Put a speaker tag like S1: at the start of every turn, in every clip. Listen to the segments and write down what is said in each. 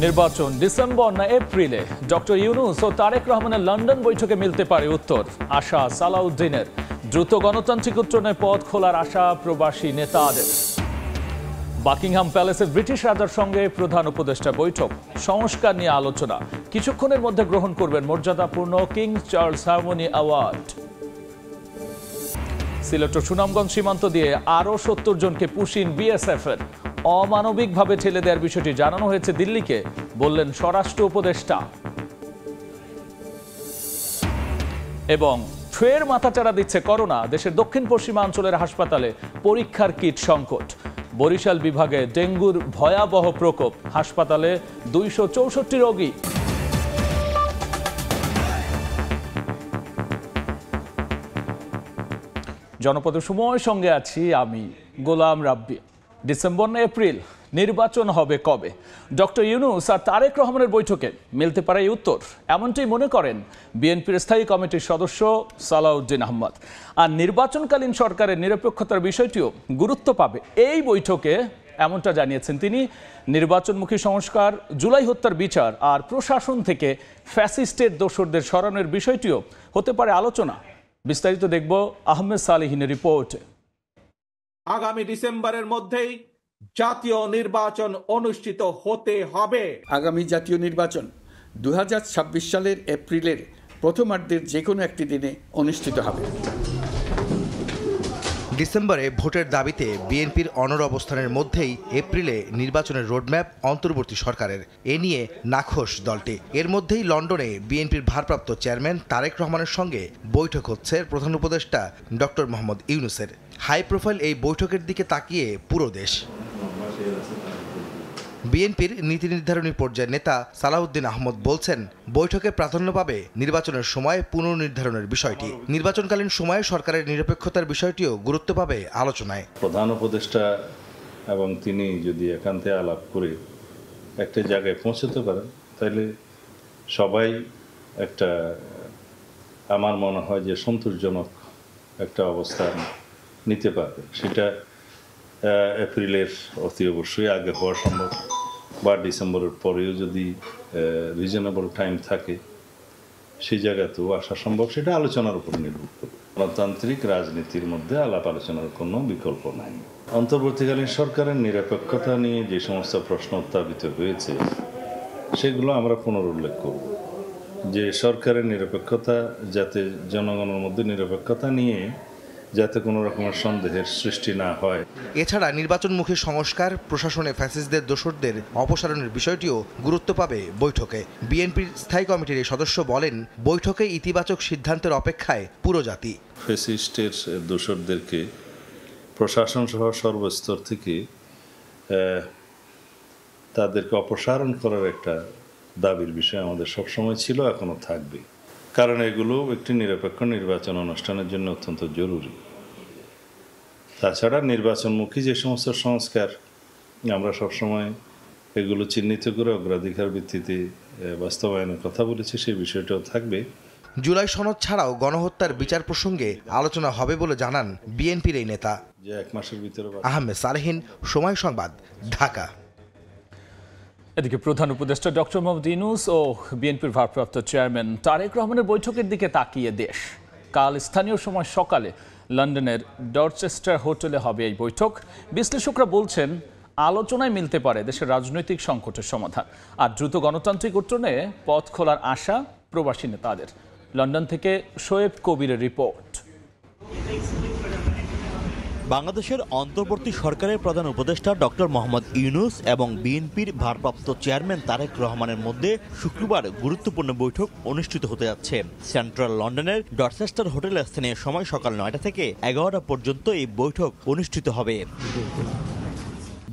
S1: নির্বাচন ডিসেম্বর না এপ্রিলে? ডক্টর ইউনূস ও তারেক রহমানের লন্ডন বৈঠকে মিলতে পারে উত্তর। আশা সালাউদ্দিনের। দ্রুত গণতান্ত্রিক উত্তরণে পথ খোলার আশা প্রবাসী নেতাদের। বাকিংহাম প্যালেসে ব্রিটিশ রাজার সঙ্গে প্রধান উপদেষ্টা বৈঠক, সংস্কার নিয়ে আলোচনা। কিছুক্ষণের মধ্যে গ্রহণ করবেন মর্যাদাপূর্ণ King Charles Harmony Award. Sylhet ও সুনামগঞ্জ সীমান্ত দিয়ে আরও ৭০ জনকে পুশিন বিএসএফের। অমানবিকভাবে ঠেলে দেওয়ার বিষয়টি জানানো হয়েছে দিল্লিকে, বললেন স্বরাষ্ট্র উপদেষ্টা। এবং ফের মাথাচাড়া দিচ্ছে করোনা। দেশের দক্ষিণ পশ্চিমাঞ্চলের হাসপাতালে পরীক্ষার কিট সংকট। বরিশাল বিভাগে ডেঙ্গুর ভয়াবহ প্রকোপ, হাসপাতালে ২৬৪ রোগী। জনপদের সময় সঙ্গে আছি আমি গোলাম রাব্বি। ডিসেম্বর না এপ্রিল? নির্বাচন হবে কবে? ডক্টর ইউনূস আর তারেক রহমানের বৈঠকে মিলতে পারে এই উত্তর, এমনটাই মনে করেন বিএনপির স্থায়ী কমিটির সদস্য সালাউদ্দিন আহমদ। আর নির্বাচনকালীন সরকারের নিরপেক্ষতার বিষয়টিও গুরুত্ব পাবে এই বৈঠকে, এমনটা জানিয়েছেন তিনি। নির্বাচনমুখী সংস্কার, জুলাই হত্যার বিচার আর প্রশাসন থেকে ফ্যাসিস্টের দোসরদের সরানোর বিষয়টিও হতে পারে আলোচনা। বিস্তারিত দেখব আহমেদ সালেহিনের রিপোর্টে।
S2: আগামী ডিসেম্বরের মধ্যেই জাতীয় নির্বাচন অনুষ্ঠিত হতে হবে।
S3: আগামী জাতীয় নির্বাচন 2026 সালের এপ্রিলের প্রথমার্ধের যে কোনো একটি দিনে অনুষ্ঠিত হবে।
S4: ডিসেম্বরে ভোটের দাবিতে বিএনপির অনড় অবস্থানের মধ্যেই এপ্রিলে নির্বাচনের রোডম্যাপ অন্তর্বর্তী সরকারের। এ নিয়ে নাখোশ দলটি। এর মধ্যেই লন্ডনে বিএনপির ভারপ্রাপ্ত চেয়ারম্যান তারেক রহমানের সঙ্গে বৈঠক হচ্ছে প্রধান উপদেষ্টা ডক্টর মোহাম্মদ ইউনূসের। হাই প্রোফাইল এই বৈঠকের দিকে তাকিয়ে পুরো দেশ। বিএনপির নীতি নির্ধারণী পর্যায়ের নেতা সালাউদ্দিন আহমদ বলছেন, বৈঠকে প্রাধান্য পাবে নির্বাচনের সময় পুনর্নির্ধারণের বিষয়টি। নির্বাচনকালীন সময়ে সরকারের নিরপেক্ষতার বিষয়টিও গুরুত্ব পাবে আলোচনায়।
S5: প্রধান উপদেষ্টা এবং তিনি যদি একান্তে আলাপ করে একটা জায়গায় পৌঁছতে পারেন, তাহলে সবাই একটা, আমার মনে হয় যে সন্তোষজনক একটা অবস্থান নিতে পারবে। সেটা এপ্রিলের অতি অবশ্যই আগে হওয়া সম্ভব, বা ডিসেম্বরের পরেও যদি রিজনেবল টাইম থাকে সেই জায়গাতেও আসা সম্ভব। সেটা আলোচনার উপর নির্ভর করবে। গণতান্ত্রিক রাজনীতির মধ্যে আলাপ আলোচনার কোনো বিকল্প নাই। অন্তর্বর্তীকালীন সরকারের নিরপেক্ষতা নিয়ে যে সমস্ত প্রশ্ন উত্থাপিত হয়েছে সেগুলো আমরা পুনরুল্লেখ করব, যে সরকারের নিরপেক্ষতা যাতে জনগণের মধ্যে নিরপেক্ষতা নিয়ে যাতে কোনো রকমের সন্দেহের সৃষ্টি না হয়।
S4: এছাড়া নির্বাচনমুখী সংস্কার, প্রশাসনে ফ্যাসিস্টদের দোসরদের অপসারণের বিষয়টিও গুরুত্ব পাবে বৈঠকে। বিএনপির স্থায়ী কমিটির এই সদস্য বলেন, বৈঠকে ইতিবাচক সিদ্ধান্তের অপেক্ষায় পুরো জাতি।
S5: ফ্যাসিস্টের দোসরদেরকে প্রশাসন সহ সর্বস্তর থেকে তাদেরকে অপসারণ করার একটা দাবির বিষয় আমাদের সবসময় ছিল, এখনো থাকবে। কারণ এগুলো একটি নিরপেক্ষ নির্বাচন অনুষ্ঠানের জন্য অত্যন্ত জরুরি। তাছাড়া নির্বাচনমুখী যে সমস্ত সংস্কার আমরা সবসময় এগুলো চিহ্নিত করে অগ্রাধিকার ভিত্তিতে বাস্তবায়নের কথা বলেছি, সেই বিষয়টাও থাকবে।
S4: জুলাই সনদ ছাড়াও গণহত্যার বিচার প্রসঙ্গে আলোচনা হবে বলে জানান বিএনপির এই নেতা।
S5: যে 1 মাসের ভিতরে।
S4: আহমেদ সালেহিন, সময় সংবাদ, ঢাকা।
S1: এদিকে প্রধান উপদেষ্টা ডক্টর মোহাম্মদ ইউনূস ও বিএনপির ভারপ্রাপ্ত চেয়ারম্যান তারেক রহমানের বৈঠকের দিকে তাকিয়ে দেশ। কাল স্থানীয় সময় সকালে লন্ডনের ডরচেস্টার হোটেলে হবে এই বৈঠক। বিশ্লেষকরা বলছেন, আলোচনায় মিলতে পারে দেশের রাজনৈতিক সংকটের সমাধান আর দ্রুত গণতান্ত্রিক উত্তরণে পথ খোলার আশা প্রবাসী নেতাদের। লন্ডন থেকে শোয়েব কবিরের রিপোর্ট।
S6: বাংলাদেশের অন্তর্বর্তী সরকারের প্রধান উপদেষ্টা ডক্টর মোহাম্মদ ইউনূস এবং বিএনপির ভারপ্রাপ্ত চেয়ারম্যান তারেক রহমানের মধ্যে শুক্রবার গুরুত্বপূর্ণ বৈঠক অনুষ্ঠিত হতে যাচ্ছে। সেন্ট্রাল লন্ডনের ডরচেস্টার হোটেলে স্থানীয় সময় সকাল 9টা থেকে 11টা পর্যন্ত এই বৈঠক অনুষ্ঠিত হবে।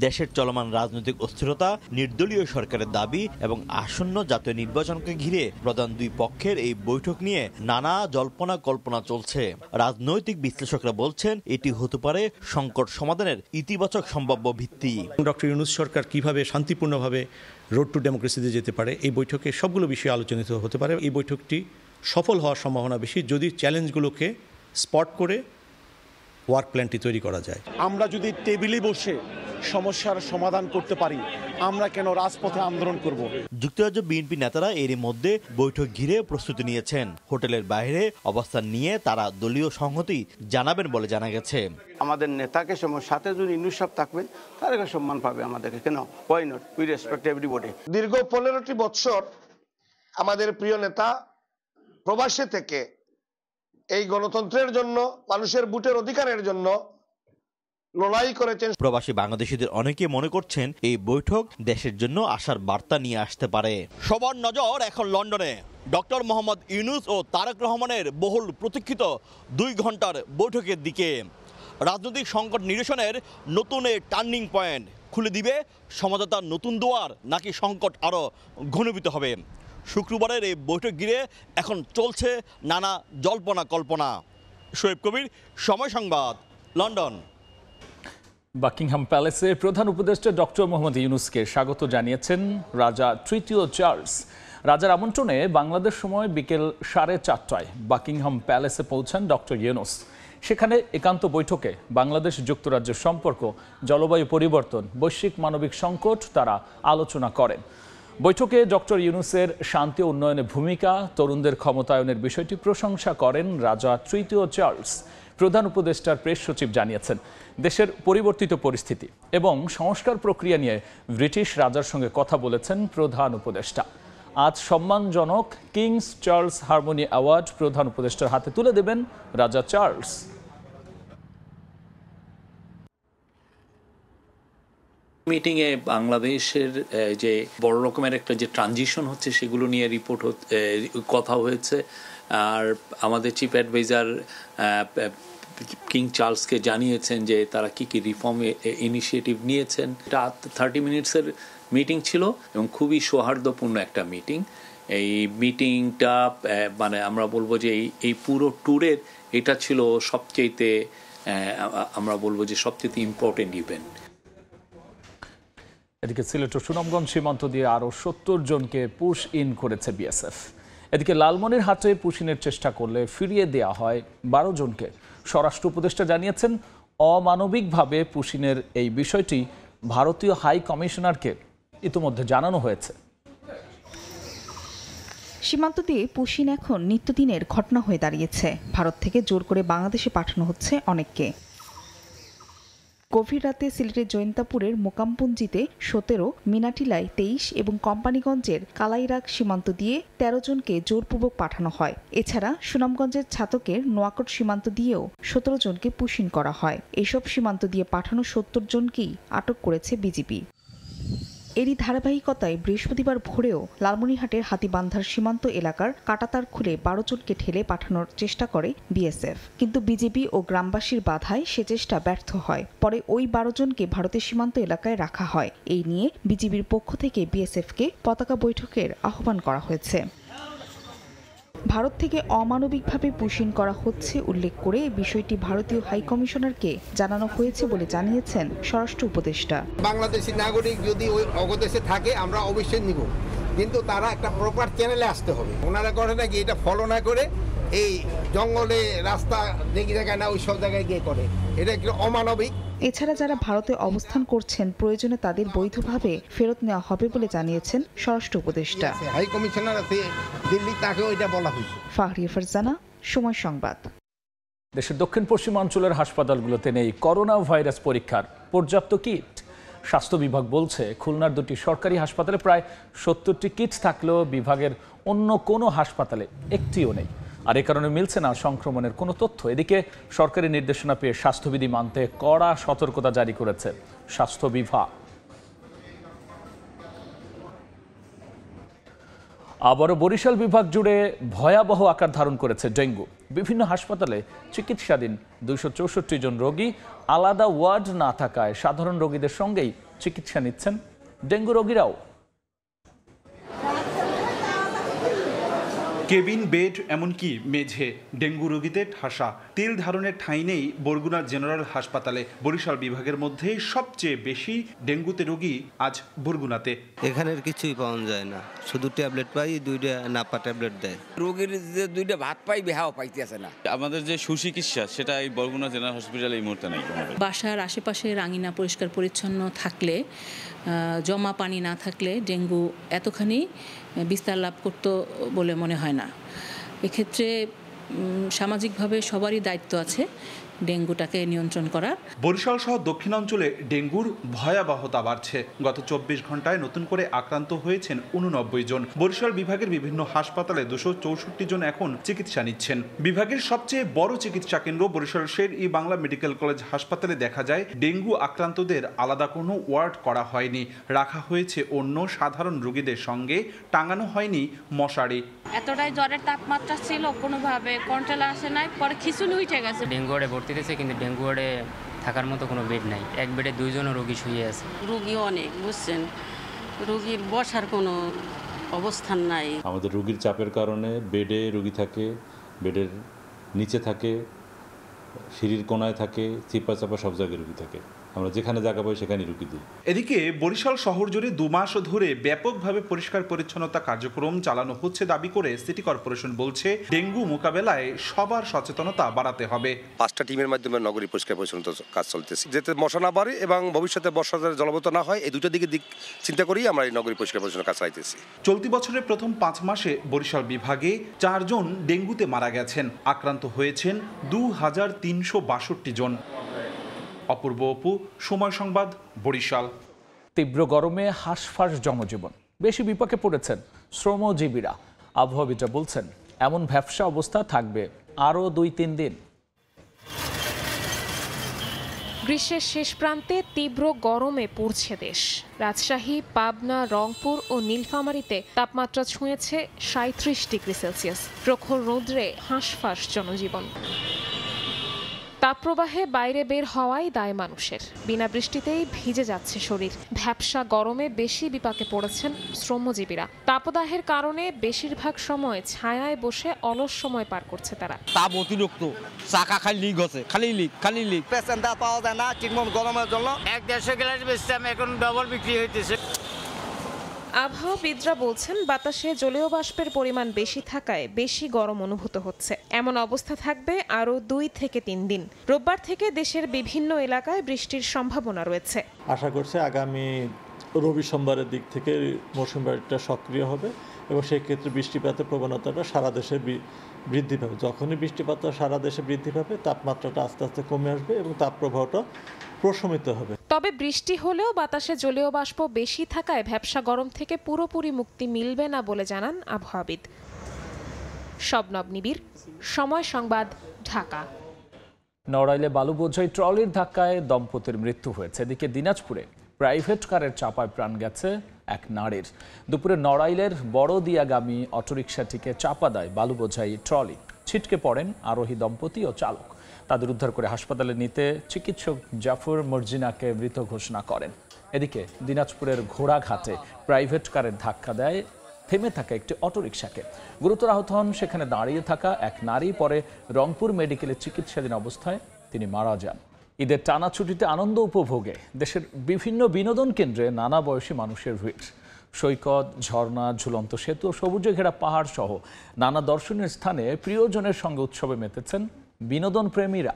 S6: দেশের চলমান রাজনৈতিক অস্থিরতা, নির্দলীয় সরকারের দাবি এবং আসন্ন জাতীয় নির্বাচনকে ঘিরে প্রধান দুই পক্ষের এই বৈঠক নিয়ে নানা জল্পনা কল্পনা চলছে। রাজনৈতিক বিশ্লেষকরা বলছেন, এটি হতে পারে সংকট সমাধানের ইতিবাচক সম্ভাব্য ভিত্তি।
S7: ডক্টর ইউনূস সরকার কিভাবে শান্তিপূর্ণভাবে রোড টু ডেমোক্রেসিতে যেতে পারে, এই বৈঠকে সবগুলো বিষয়ে আলোচনিত হতে পারে। এই বৈঠকটি সফল হওয়ার সম্ভাবনা বেশি যদি চ্যালেঞ্জগুলোকে স্পট করে ওয়ার্ক প্ল্যানটি তৈরি করা যায়।
S8: আমরা যদি টেবিলে বসে সমস্যার সমাধান করতে পারি, আমরা কেন রাজপথে আন্দোলন করব?
S6: যুক্তরাজ্য বিএনপি নেতারা এরই মধ্যে বৈঠক ঘিরে প্রস্তুতি নিয়েছেন। হোটেলের বাইরে অবস্থান নিয়ে তারা দলীয় সংহতি জানাবেন বলে জানা গেছে।
S9: আমাদের নেতাকে সাথে যদি ইউনূস সাহেব থাকবেন, তার একটা সম্মান পাবে আমাদেরকে। কেন? Why not? We respect everybody.
S10: দীর্ঘ 15টি বছর আমাদের প্রিয় নেতা প্রবাসে থেকে এই গণতন্ত্রের জন্য, মানুষের ভোটের অধিকারের জন্য লড়াই করেছেন।
S6: প্রবাসী বাংলাদেশিদের অনেকে মনে করছেন এই বৈঠক দেশের জন্য আশার বার্তা নিয়ে আসতে পারে। সবার নজর এখন লন্ডনে ডক্টর মোহাম্মদ ইউনূস ও তারেক রহমানের বহুল প্রতীক্ষিত 2 ঘন্টার বৈঠকের দিকে। রাজনৈতিক সংকট নিরসনের নতুন টার্নিং পয়েন্ট খুলে দিবে সমঝোতার নতুন দুয়ার, নাকি সংকট আরও ঘনীভূত হবে? শুক্রবারের এই বৈঠক ঘিরে এখন চলছে নানা জল্পনা কল্পনা। শোয়েব কবির, সময় সংবাদ, লন্ডন।
S1: বাকিংহাম প্যালেসে প্রধান উপদেষ্টা ডক্টর মোহাম্মদ ইউনূসকে স্বাগত জানিয়েছেন রাজা তৃতীয় চার্লস। রাজার আমন্ত্রণে বাংলাদেশ সময় বিকেল 4:30টায় বাকিংহাম প্যালেসে পৌঁছান ডক্টর ইউনূস। সেখানে একান্ত বৈঠকে বাংলাদেশ যুক্তরাজ্যের সম্পর্ক, জলবায়ু পরিবর্তন, বৈশ্বিক মানবিক সংকট তারা আলোচনা করেন। বৈঠকে ডক্টর ইউনূসের শান্তি উন্নয়নে ভূমিকা, তরুণদের ক্ষমতায়নের বিষয়টি প্রশংসা করেন রাজা তৃতীয় চার্লস। প্রধান উপদেষ্টার প্রেস সচিব জানিয়েছেন, দেশের পরিবর্তিত পরিস্থিতি এবং সংস্কার প্রক্রিয়া নিয়ে ব্রিটিশ রাজার সঙ্গে কথা বলেছেন প্রধান উপদেষ্টা। আজ সম্মানজনক কিংস চার্লস হারমোনি অ্যাওয়ার্ড প্রধান উপদেষ্টার হাতে তুলে দেবেন রাজা চার্লস।
S11: মিটিংয়ে বাংলাদেশের যে বড় রকমের একটা যে ট্রানজিশন হচ্ছে সেগুলো নিয়ে কথা হয়েছে। আর আমাদের চিফ অ্যাডভাইজার কিং চার্লসকে জানিয়েছেন যে তারা কি কি রিফর্ম ইনিশিয়েটিভ নিয়েছেন। এটা 30 মিনিটসের মিটিং ছিল এবং খুবই সৌহার্দ্যপূর্ণ একটা মিটিং। এই মিটিংটা মানে আমরা বলবো যে এই পুরো ট্যুরের এটা ছিল সবচেয়ে আমরা বলবো যে সবচেয়ে ইম্পর্টেন্ট ইভেন্ট।
S1: এদিকে সিলেট ও সুনামগঞ্জ সীমান্ত দিয়ে আরও 70 জনকে পুশ ইন করেছে বিএসএফ। এদিকে লালমনিরহাটে পুশ ইনের চেষ্টা করলে ফিরিয়ে দেওয়া হয় 12 জনকে। স্বরাষ্ট্র উপদেষ্টা জানিয়েছেন, অমানবিকভাবে পুশ ইনের এই বিষয়টি ভারতীয় হাই কমিশনারকে ইতিমধ্যে জানানো হয়েছে।
S12: সীমান্ত দিয়ে পুশ ইন এখন নিত্যদিনের ঘটনা হয়ে দাঁড়িয়েছে। ভারত থেকে জোর করে বাংলাদেশে পাঠানো হচ্ছে অনেককে। গভীর রাতে সিলেটের জৈন্তাপুরের মোকামপুঞ্জিতে 17, মিনাটিলায় 23 এবং কোম্পানিগঞ্জের কালাইরাগ সীমান্ত দিয়ে 13 জনকে জোরপূর্বক পাঠানো হয়। এছাড়া সুনামগঞ্জের ছাতকের নোয়াকট সীমান্ত দিয়েও 17 জনকে পুশ ইন করা হয়। এসব সীমান্ত দিয়ে পাঠানো 70 জনকেই আটক করেছে বিজিবি। এরই ধারাবাহিকতায় বৃহস্পতিবার ভোরেও লালমনিরহাটের হাতীবান্ধার সীমান্ত এলাকার কাঁটাতার খুলে 12 জনকে ঠেলে পাঠানোর চেষ্টা করে বিএসএফ, কিন্তু বিজেপি ও গ্রামবাসীর বাধায় সে চেষ্টা ব্যর্থ হয়। পরে ওই 12 জনকে ভারতের সীমান্ত এলাকায় রাখা হয়। এই নিয়ে বিজিবির পক্ষ থেকে বিএসএফকে পতাকা বৈঠকের আহ্বান করা হয়েছে। ভারত থেকে অমানবিকভাবে পুশ ইন করা হচ্ছে উল্লেখ করে বিষয়টি ভারতীয় হাই কমিশনারকে জানানো হয়েছে বলে জানিয়েছেন স্বরাষ্ট্র উপদেষ্টা।
S13: বাংলাদেশি নাগরিক যদি ওই অগদেশে থাকে আমরা অবশ্যই নিব, কিন্তু তারা একটা প্রপার চ্যানেলে আসতে হবে। ওনারা করে নাকি এটা ফলো না করে এই জঙ্গলে রাস্তা দেখি জায়গায় না ওই সব জায়গায় গিয়ে করে, এটা একটু অমানবিক।
S12: এছাড়া যারা ভারতে অবস্থান করছেন প্রয়োজনে তাদের বৈধভাবে ফেরত নেওয়া হবে বলে জানিয়েছেন স্বরাষ্ট্র উপদেষ্টা।
S13: হাই কমিশনার আছে দিল্লি, তাকে ওইটা বলা হয়েছে।
S12: ফাহরিয়া ফারজানা, সময় সংবাদ।
S1: দেশের দক্ষিণ পশ্চিমাঞ্চলের হাসপাতালগুলোতে নেই করোনা ভাইরাস পরীক্ষার পর্যাপ্ত কিট। স্বাস্থ্য বিভাগ বলছে, খুলনার 2টি সরকারি হাসপাতালে প্রায় 70টি কিট থাকলেও বিভাগের অন্য কোনো হাসপাতালে একটিও নেই। আর এ কারণে মিলছে না সংক্রমণের কোনো তথ্য। এদিকে সরকারি নির্দেশনা পেয়ে স্বাস্থ্যবিধি মানতে কড়া সতর্কতা জারি করেছে স্বাস্থ্য বিভাগ। আবারও বরিশাল বিভাগ জুড়ে ভয়াবহ আকার ধারণ করেছে ডেঙ্গু। বিভিন্ন হাসপাতালে চিকিৎসাধীন 264 জন রোগী, আলাদা ওয়ার্ড না থাকায় সাধারণ রোগীদের সঙ্গেই চিকিৎসা নিচ্ছেন ডেঙ্গু রোগীরাও।
S14: কেবিন, বেড, এমনকি মেঝে ডেঙ্গু রোগীদের ঠাসা। তেল ধারণের ঠাঁই নেই বরগুনা জেনারেল হাসপাতালে। বরিশাল বিভাগের মধ্যে সবচেয়ে বেশি ডেঙ্গুতে রোগী আজ বরগুনাতে।
S15: এখানের কিছুই পাওয়া যায় না, শুধু ট্যাবলেট পাই, 2টা নাপা ট্যাবলেট দেয়।
S16: রোগীর যে 2টা ভাত পাই বেহাও পাইতেছে না।
S17: আমাদের যে সুচিকিৎসা সেটা এই বরগুনা জেনারেল হসপিটালে এই মুহূর্তে নেই।
S18: বাসার আশেপাশে রাঙিনা পরিষ্কার পরিচ্ছন্ন থাকলে, জমা পানি না থাকলে ডেঙ্গু এতখানি বিস্তার লাভ করতো বলে মনে হয় না। এক্ষেত্রে সামাজিকভাবে সবারই দায়িত্ব আছে ডেঙ্গুটাকে নিয়ন্ত্রণ করার।
S14: বরিশাল সহ দক্ষিণাঞ্চলে ডেঙ্গুর ভয়াবহতা বাড়ছে। গত 24 ঘন্টায় নতুন করে আক্রান্ত হয়েছেন 89 জন। বরিশাল বিভাগের বিভিন্ন হাসপাতালে 264 জন এখন চিকিৎসা নিচ্ছেন। বিভাগের সবচেয়ে বড় চিকিৎসা কেন্দ্র বরিশাল শের-ই-বাংলা মেডিকেল কলেজ হাসপাতালে দেখা যায় ডেঙ্গু আক্রান্তদের আলাদা কোনো ওয়ার্ড করা হয়নি, রাখা হয়েছে অন্য সাধারণ রোগীদের সঙ্গে, টাঙানো হয়নি মশারি।
S19: এতটাই জ্বরের তাপমাত্রা ছিল, কোনোভাবে কন্ট্রোল আসে নাই, পরে খিচুনি উঠে গেছে।
S20: ডেঙ্গু ওয়ার্ডে ভর্তি দিয়েছে, কিন্তু ডেঙ্গু ওয়ার্ডে থাকার মতো কোনো বেড নাই। এক বেডে 2 জন রোগী শুয়ে আছে।
S19: রোগী অনেক, বুঝছেন, রোগীর বসার কোনো অবস্থান নাই।
S5: আমাদের রোগীর চাপের কারণে বেডে রোগী থাকে, বেডের নিচে থাকে, সিঁড়ির কোনায় থাকে, চিপা চাপা সব জায়গায় রোগী থাকে। আমরা যেখানে জায়গা পাই সেখানে রুগী দিই।
S14: এদিকে বরিশাল শহর জুড়ে 2 মাস ধরে ব্যাপকভাবে পরিষ্কার পরিচ্ছন্নতা কার্যক্রম চালানো হচ্ছে দাবি করে সিটি কর্পোরেশন বলছে ডেঙ্গু মোকাবেলায় সবার সচেতনতা বাড়াতে হবে।
S21: 5টা টিমের মাধ্যমে নগরী পরিষ্কার পরিচ্ছন্নতা কাজ চলতেছে, যাতে মশা না বাড়ে এবং ভবিষ্যতে বর্ষা জলবদ্ধ না হয়। এই দুটো দিক চিন্তা করেই আমরা এই নগরী পরিষ্কার পরিচ্ছন্ন কাজ চালাইতেছি।
S14: চলতি বছরের প্রথম 5 মাসে বরিশাল বিভাগে 4 জন ডেঙ্গুতে মারা গেছেন। আক্রান্ত হয়েছেন 2362 জন। অপূর্ব অপু, সময় সংবাদ, বরিশাল।
S1: তীব্র গরমে হাঁসফাঁস জনজীবন, বেশি বিপাকে পড়েছেন শ্রমজীবীরা। আবহাওয়াবিদরা বলছেন এমন ভ্যাপসা অবস্থা থাকবে আরও 2-3 দিন।
S22: গ্রীষ্মের শেষ প্রান্তে তীব্র গরমে পুড়ছে দেশ। রাজশাহী, পাবনা, রংপুর ও নীলফামারীতে তাপমাত্রা ছুঁয়েছে 37 ডিগ্রি সেলসিয়াস। প্রখর রৌদ্রে হাঁসফাঁস জনজীবন। তাপপ্রবাহে বাইরে বের হওয়াই দায় মানুষের। বিনা বৃষ্টিতেই ভিজে যাচ্ছে শরীর। ভ্যাপসা গরমে বেশি বিপাকে পড়েছেন শ্রমজীবীরা। তাপদাহের কারণে বেশিরভাগ সময় ছায়ায় বসে অলস সময় পার করছে তারা।
S16: তাপ অতিরিক্ত, চাকা খালি লিক হচ্ছে, খালি লিক। প্যাসেঞ্জার পাওয়া যায় না ঠিকমতো গরমের জন্য। 1-150 গ্লাস বেচতাম, এখন ডবল বিক্রি হইতেছে।
S22: আবহাওয়াবিদরা বলছেন বাতাসে জলীয় বাষ্পের পরিমাণ বেশি থাকায় বেশি গরম অনুভূত হচ্ছে। এমন অবস্থা থাকবে আরও 2 থেকে 3 দিন। রোববার থেকে দেশের বিভিন্ন এলাকায় বৃষ্টির সম্ভাবনা রয়েছে।
S23: আশা করছি আগামী রবি সোমবারের দিক থেকে মৌসুমি বায়ুটা সক্রিয় হবে এবং সেই ক্ষেত্রে বৃষ্টিপাতের প্রবণতাটা সারা দেশে বৃদ্ধি পাবে। যখনই বৃষ্টিপাত সারা দেশে বৃদ্ধি পাবে, তাপমাত্রাটা আস্তে আস্তে কমে আসবে এবং তাপপ্রবাহটা প্রশমিত হবে।
S22: তবে বৃষ্টি হলেও বাতাসে জলীয় বাষ্প বেশি থাকায় ভ্যাপসা গরম থেকে পুরোপুরি মুক্তি মিলবে না বলে জানান আবহাওয়াবিদ। শবনব নিবিড়, সময় সংবাদ, ঢাকা।
S1: নড়াইলে বালু বোঝাই ট্রলির ধাক্কায় দম্পতির মৃত্যু হয়েছে। এদিকে দিনাজপুরে প্রাইভেট কারের চাপায় প্রাণ গেছে এক নারীর। দুপুরে নড়াইলের বড়দিয়াগামী অটোরিকশাটিকে চাপা দেয় বালু বোঝাই ট্রলি। ছিটকে পড়েন আরোহী দম্পতি ও চালক। তাদের উদ্ধার করে হাসপাতালে নিতে চিকিৎসক জাফর মর্জিনাকে মৃত ঘোষণা করেন। এদিকে দিনাজপুরের ঘোড়াঘাটে প্রাইভেট কারের ধাক্কা দেয় থেমে থাকা একটি অটোরিকশাকে। গুরুতর আহত হন সেখানে দাঁড়িয়ে থাকা এক নারী। পরে রংপুর মেডিকেলে চিকিৎসাধীন অবস্থায় তিনি মারা যান। ঈদের টানা ছুটিতে আনন্দ উপভোগে দেশের বিভিন্ন বিনোদন কেন্দ্রে নানা বয়সী মানুষের ভিড়। সৈকত, ঝর্ণা, ঝুলন্ত সেতু ও সবুজে ঘেরা পাহাড় সহ নানা দর্শনীয় স্থানে প্রিয়জনের সঙ্গে উৎসবে মেতেছেন বিনোদন প্রেমীরা।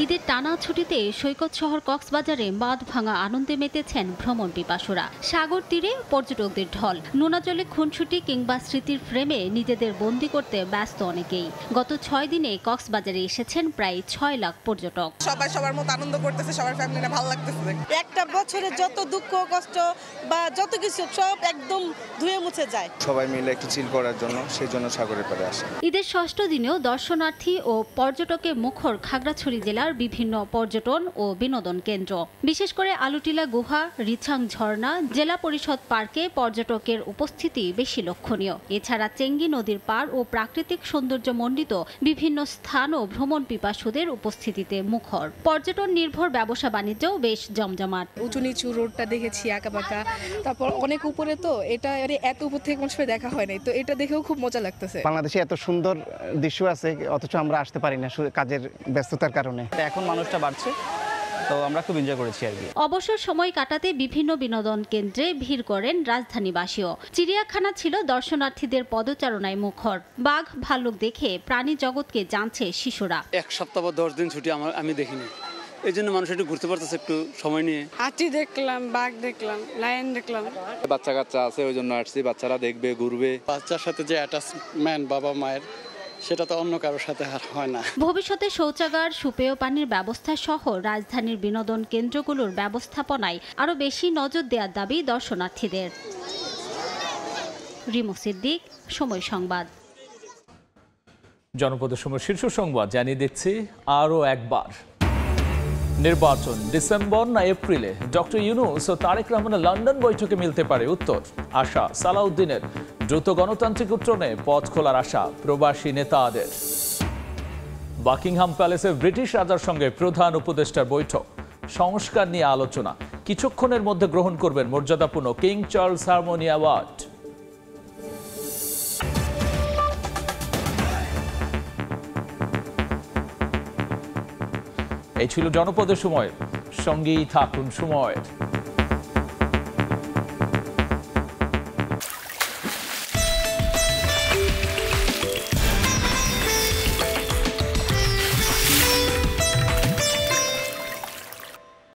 S24: ঈদের টানা ছুটিতে সৈকত শহর কক্সবাজারে বাঁধ ভাঙা আনন্দে মেতেছেন ভ্রমণ পিপাসুরা। সাগর তীরে পর্যটকদের ঢল। নোনা জলে খুনসুটি কিংবা স্মৃতির ফ্রেমে নিজেদের বন্দী করতে ব্যস্ত অনেকেই। গত 6 দিনে কক্সবাজারে এসেছেন প্রায় 6 লাখ পর্যটক।
S25: সবাই সবার মতো আনন্দ করতেছে, সবার ফ্যামিলিটা ভালো লাগতেছে। একটা বছরে যত দুঃখ কষ্ট বা যত কিছু সব একদম ধুয়ে মুছে যায়।
S26: সবাই মিলে একটু চিল করার জন্য সেই জন্য সাগরের পাড়ে আসে।
S24: ঈদের 6ষ্ঠ দিনেও দর্শনার্থী ও পর্যটকে মুখর খাগড়াছড়ি জেলা জেলার বিভিন্ন পর্যটন ও বিনোদন কেন্দ্র। বিশেষ করে আলুটিলা গুহা, রিছাং ঝর্ণা, জেলা পরিষদ পার্কে পর্যটকের উপস্থিতি বেশি লক্ষণীয়। এছাড়া চেঙ্গি নদীর পাড় ও প্রাকৃতিক সৌন্দর্য মণ্ডিত বিভিন্ন স্থানও ভ্রমণ পিপাসুদের উপস্থিতিতে মুখর। পর্যটন নির্ভর ব্যবসা বাণিজ্যও বেশ জমজমাট।
S2: উঁচু নিচু রোডটা দেখেছি আঁকাবাঁকা, তারপর অনেক উপরে, তো এটা এত উপর থেকে কোনো সময় দেখা হয় নাই, তো এটা দেখেও খুব মজা লাগতেছে।
S3: বাংলাদেশে এত সুন্দর দৃশ্য আছে, অথচ আমরা আসতে পারি না কাজের ব্যস্ততার কারণে। এখন মানুষটা বাড়ছে, তো আমরা খুব এনজয় করেছি আর কি।
S24: অবসর সময় কাটাতে বিভিন্ন বিনোদন কেন্দ্রে ভিড় করেন রাজধানীবাসীও। চিড়িয়াখানা ছিল দর্শনার্থীদের পদচারণায় মুখর। বাঘ ভাল্লুক দেখে প্রাণী জগৎকে জানছে শিশুরা।
S4: এক সপ্তাহ বা 10 দিন ছুটি আমি দেখিনি, এই জন্য মানুষ একটু ঘুরতে পারতেছে একটু সময় নিয়ে।
S25: হাতি দেখলাম, বাঘ দেখলাম, লায়ন দেখলাম।
S7: বাচ্চা কাচ্চা আছে, ওই জন্য আসছি, বাচ্চারা দেখবে, ঘুরবে।
S4: বাচ্চার সাথে যে অ্যাটাচমেন্ট বাবা মায়ের, সেটা তো অন্য কারোর সাথে আর হয় না।
S24: ভবিষ্যতে শৌচাগার, সুপেয় পানির ব্যবস্থা সহ রাজধানীর বিনোদন কেন্দ্রগুলোর ব্যবস্থাপনায় আরও বেশি নজর দেওয়ার দাবি দর্শনার্থীদের। রিমো সিদ্দিক, সময় সংবাদ।
S1: জনপদের সময় শীর্ষ সংবাদ জানিয়ে দিচ্ছি আরও একবার। নির্বাচন ডিসেম্বর না এপ্রিলে? ডক্টর ইউনূস ও তারেক রহমানের লন্ডন বৈঠকে মিলতে পারে উত্তর। আশা সালাউদ্দিনের। দ্রুত গণতান্ত্রিক উত্তরণে পথ খোলার আশা প্রবাসী নেতাদের। বাকিংহাম প্যালেসে ব্রিটিশ রাজার সঙ্গে প্রধান উপদেষ্টার বৈঠক। সংস্কার নিয়ে আলোচনা। কিছুক্ষণের মধ্যে গ্রহণ করবেন মর্যাদাপূর্ণ কিং চার্লস হারমোনি অ্যাওয়ার্ড। এই ছিল জনপদের সময়। সঙ্গেই থাকুন সময়ের।